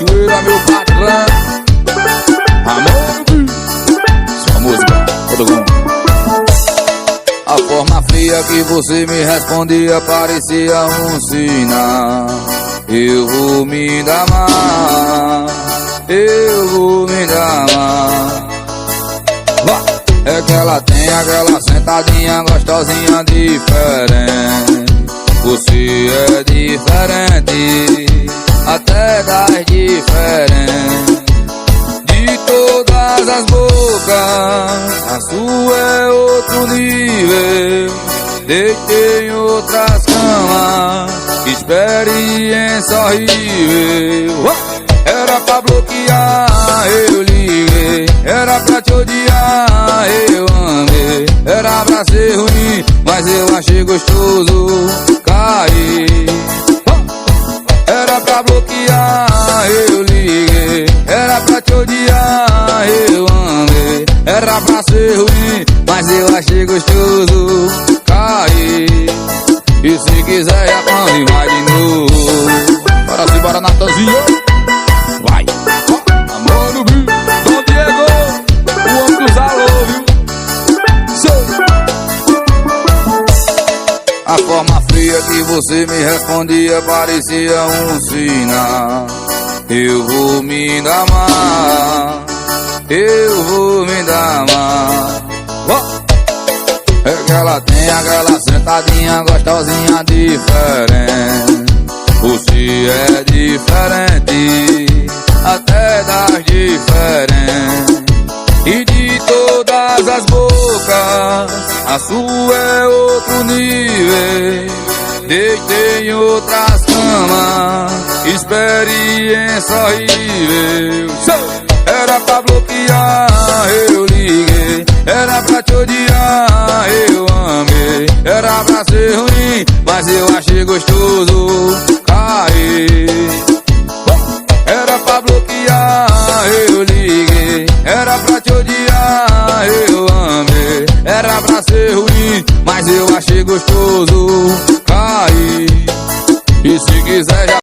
Cachoeira, meu patrão. Amor, sua música, todo mundo. A forma fria que você me respondia parecia um sinal. Eu vou me dar mal, eu vou me dar mal. É que ela tem aquela sentadinha gostosinha diferente. Você é diferente, até das diferentes. De todas as bocas, a sua é outro nível. Deitei em outras camas, experiência horrível. Era pra bloquear, eu liguei. Era pra te odiar, eu amei. Era pra ser ruim, mas eu achei gostoso cair. Era pra bloquear, eu liguei. Era pra te odiar, eu amei. Era pra ser ruim, mas eu achei gostoso cair. E se quiser já come mais de novo. Bora se bora, Natanzinho. Vai! Amor no Rio, Dom Diego, o homem dos alô, viu? A forma fria que você me respondia parecia um sinal. Eu vou me dar mal, eu vou me dar mal. É que ela tem aquela sentadinha gostosinha diferente. Você é diferente, até das diferentes. E de todas as bocas, a sua é outro nível. Deitei em outras camas, experiência horrível. Era pra bloquear, eu liguei. Era pra te odiar, eu amei. Era pra ser ruim, mas eu achei gostoso cair. Era pra bloquear, eu liguei. Era pra te odiar, eu amei. Era pra ser ruim, mas eu achei gostoso cair. E se quiser já